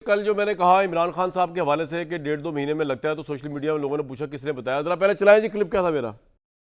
کل جو میں نے کہا عمران خان صاحب کے حوالے سے کہ 1.5-2 مہینے میں لگتا ہے، تو سوشل میڈیا میں لوگوں نے پوچھا کس نے بتایا، ذرا پہلے چلائیں جی کلپ کیا تھا میرا۔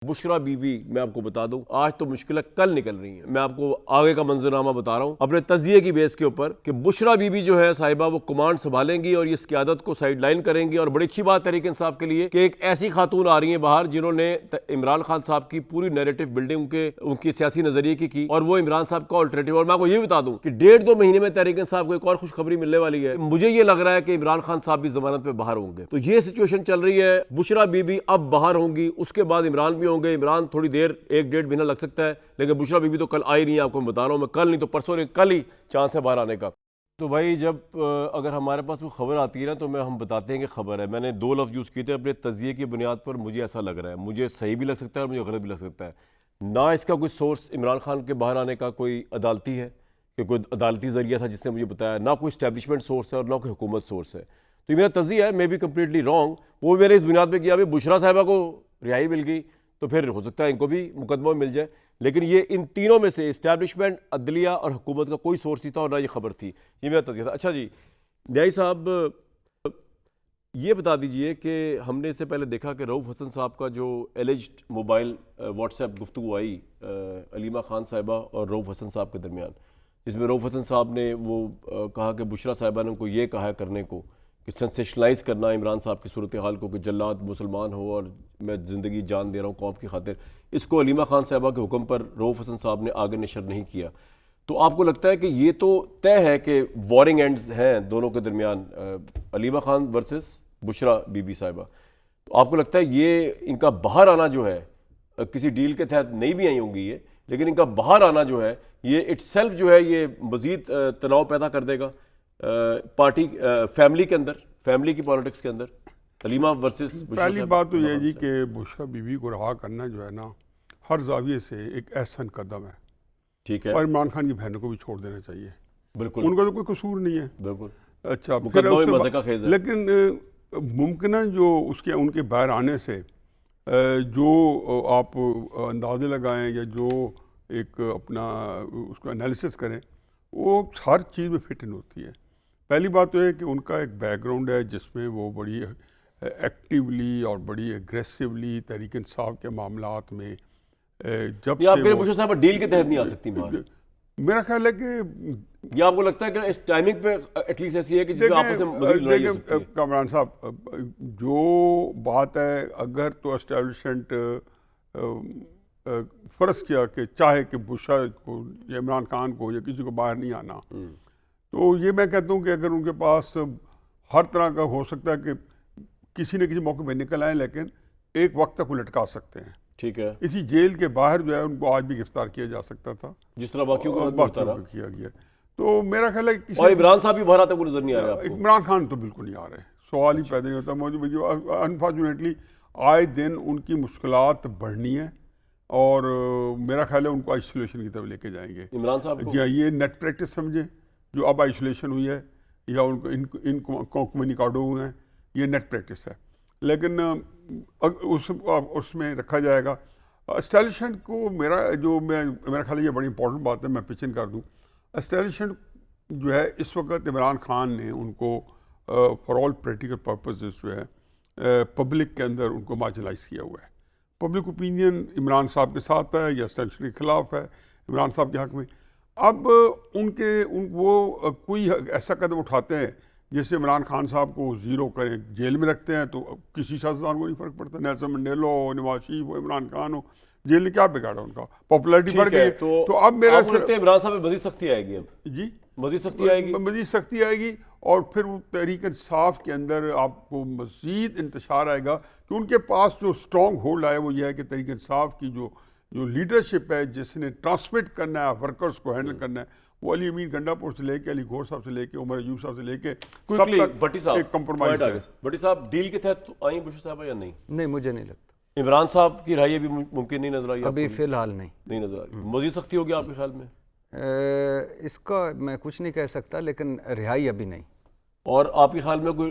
بشرا بی بی، میں آپ کو بتا دوں آج تو مشکلیں کل نکل رہی ہیں، میں آپ کو آگے کا منظرنامہ بتا رہا ہوں اپنے تجزیے کی بیس کے اوپر کہ بشرا بی بی جو ہے صاحبہ وہ کمانڈ سنبھالیں گی اور اس قیادت کو سائیڈ لائن کریں گی، اور بڑی اچھی بات تحریک انصاف کے لیے کہ ایک ایسی خاتون آ رہی ہیں باہر جنہوں نے عمران خان صاحب کی پوری نیریٹو بلڈنگ ان کی سیاسی نظریے کی اور وہ عمران صاحب کا الٹرنیٹیو۔ اور میں آپ کو یہ بتا دوں کہ 1.5-2 مہینے میں تحریک انصاف کو ایک اور خوشخبری ملنے والی ہے، مجھے یہ لگ رہا ہے کہ عمران خان صاحب بھی ضمانت پہ باہر ہوں گے۔ تو یہ سچویشن چل رہی ہے، بشرا بی بی اب باہر ہوں گی، اس کے بعد عمران بھی ہوں گے۔ عمران تھوڑی دیر 1-1.5 مہینہ لگ سکتا ہے، لیکن بشرا بی بی تو کل آئی نہیں ہے، آپ کو بتا رہا ہوں میں، کل نہیں تو پرسوں نہیں، کل ہی چانس ہے باہر آنے کا۔ تو بھائی جب اگر ہمارے پاس کوئی خبر آتی ہے نا تو ہم بتاتے ہیں کہ خبر ہے۔ میں نے 2 لفظ یوز کیے تھے اپنے تجزیے کی بنیاد پر، مجھے ایسا لگ رہا ہے، مجھے صحیح بھی لگ سکتا ہے اور مجھے غلط بھی لگ سکتا ہے۔ نہ اس کا کوئی سورس عمران خان کے باہر آنے کا کوئی عدالتی ہے کہ کوئی عدالتی ذریعہ تھا جس نے مجھے بتایا، نہ کوئی اسٹیبلشمنٹ سورس ہے اور نہ کوئی حکومت سورس ہے۔ تو یہ میرا تجزیہ ہے، میں بھی کمپلیٹلی رانگ، وہ میں نے اس بنیاد پہ کیا بھی بشرا صاحبہ کو رہائی مل گئی تو پھر ہو سکتا ہے ان کو بھی مقدمہ مل جائے، لیکن یہ ان تینوں میں سے اسٹیبلشمنٹ، عدلیہ اور حکومت کا کوئی سورس نہیں تھا اور نہ یہ خبر تھی۔ یہ میرا تجزیہ تھا۔ اچھا جی نیائی صاحب، یہ بتا دیجئے کہ ہم نے اس سے پہلے دیکھا کہ رؤوف حسن صاحب کا جو ایلیجڈ موبائل واٹس ایپ گفتگو آئی علیمہ خان صاحبہ اور رؤوف حسن صاحب کے درمیان، جس میں رؤوف حسن صاحب نے وہ کہا کہ بشرا صاحبہ نے ان کو یہ کہا ہے کرنے کو کہ سنسیشنلائز کرنا عمران صاحب کی صورتحال کو کہ جلاد مسلمان ہو اور میں زندگی جان دے رہا ہوں قوم کی خاطر، اس کو علیمہ خان صاحبہ کے حکم پر رؤوف حسن صاحب نے آگے نشر نہیں کیا۔ تو آپ کو لگتا ہے کہ یہ تو طے ہے کہ وارنگ اینڈز ہیں دونوں کے درمیان، Alima Khan versus Bushra be be صاحبہ، تو آپ کو لگتا ہے یہ ان کا باہر آنا جو ہے کسی ڈیل کے تحت نہیں بھی آئی ہوں گی یہ، لیکن ان کا باہر آنا جو ہے یہ اٹ سیلف جو ہے یہ مزید تناؤ پیدا کر دے گا پارٹی فیملی کے اندر، فیملی کی پالیٹکس کے اندر، علیمہ ورسز بشرا؟ پہلی بات تو یہ جی کہ بشرا بی بی کو رہا کرنا جو ہے نا ہر زاویے سے ایک احسن قدم ہے، ٹھیک ہے، اور عمران خان کی بہنوں کو بھی چھوڑ دینا چاہیے، بالکل ان کا تو کوئی قصور نہیں ہے۔ بالکل، اچھا مقدمہ بھی مزے کا خیز ہے، لیکن ممکنہ جو اس کے ان کے باہر آنے سے جو آپ اندازے لگائیں یا جو ایک اپنا اس کا انالیسس کریں، وہ ہر چیز میں فٹ ان ہوتی ہے۔ پہلی بات تو ہے کہ ان کا ایک بیک گراؤنڈ ہے جس میں وہ بڑی ایکٹیولی اور بڑی اگریسولی تحریک انصاف کے معاملات میں جب یہ آپ سے کے بشرا صاحب ڈیل کے تحت نہیں آ سکتی باہر؟ میرا خیال ہے کہ یہ آپ کو لگتا ہے کہ اس ٹائمنگ پہ ایٹ لیسٹ ایسی ہے کہ جس میں آپس میں مزید لڑائی ہو سکتی ہے؟ کامران صاحب، جو بات ہے اگر تو اسٹیبلشمنٹ فرض کیا کہ چاہے کہ بشرا کو یا عمران خان کو یا کسی کو باہر نہیں آنا، تو یہ میں کہتا ہوں کہ اگر ان کے پاس ہر طرح کا ہو سکتا ہے کہ کسی نہ کسی موقع پہ نکل آئیں، لیکن ایک وقت تک وہ لٹکا سکتے ہیں۔ ٹھیک ہے، اسی جیل کے باہر جو ہے ان کو آج بھی گرفتار کیا جا سکتا تھا جس طرح باقیوں کو ہوتا رہا، کیا گیا۔ تو میرا خیال ہے کہ اور عمران صاحب بھی باہر آتے ہوئے نظر نہیں آ رہے آپ کو؟ عمران خان تو بالکل نہیں آ رہے، سوال ہی پیدا نہیں ہوتا۔ مجھے انفارچونیٹلی آئے دن ان کی مشکلات بڑھنی ہیں، اور میرا خیال ہے ان کو آئسولیشن کی طرف لے کے جائیں گے عمران صاحب کو؟ جی ہاں، یہ نیٹ پریکٹس سمجھیں جو اب آئسولیشن ہوئی ہے یا ان کو کمیونیکاڈو ہوئے ہیں، یہ نیٹ پریکٹس ہے، لیکن اس میں رکھا جائے گا اسٹیبلشمنٹ کو۔ میرا خیال ہے یہ بڑی امپورٹنٹ بات ہے، میں پچن کر دوں۔ اسٹیبلشمنٹ جو ہے اس وقت عمران خان نے ان کو فار آل پریکٹیکل پرپزز جو ہے پبلک کے اندر ان کو مارجنلائز کیا ہوا ہے۔ پبلک اوپینین عمران صاحب کے ساتھ ہے یا اسٹیبلشمنٹ کے خلاف ہے عمران صاحب کے حق میں۔ اب وہ کوئی ایسا قدم اٹھاتے ہیں جیسے عمران خان صاحب کو زیرو کریں، جیل میں رکھتے ہیں، تو کسی سیاستدان کو نہیں فرق پڑتا، نیلسن منڈیلا ہو، نواز شریف ہو، عمران خان ہو، جیل نے کیا بگاڑا ان کا؟ پاپولیرٹی بڑھ گئی۔ تو اب میرا آپ کو لگتا ہے عمران صاحب میں مزید سختی آئے گی؟ اب جی مزید سختی آئے گی؟ مزید سختی آئے گی، اور پھر وہ تحریک انصاف کے اندر آپ کو مزید انتشار آئے گا کہ ان کے پاس جو اسٹرانگ ہولڈ آئے وہ یہ ہے کہ تحریک انصاف کی جو لیڈرشپ ہے، جس نے ٹرانسمٹ کرنا ہے ورکرز کو ہینڈل کرنا ہے، وہ علی امین گنڈا پور سے لے کے علی گھور صاحب سے لے کے عمر ایوب صاحب سے لے کے سب تک ایک کمپرومائز ہے۔ بھٹی صاحب ڈیل کے تحت آئیں بشرا صاحبہ یا نہیں؟ نہیں، مجھے نہیں لگتا عمران صاحب کی رہائی بھی ممکن نہیں نظر آئی؟ ابھی فی الحال نہیں نظر آ رہی، مزید سختی ہوگی آپ کے خیال میں؟ اس کا میں کچھ نہیں کہہ سکتا، لیکن رہائی ابھی نہیں۔ اور آپ کے خیال میں کوئی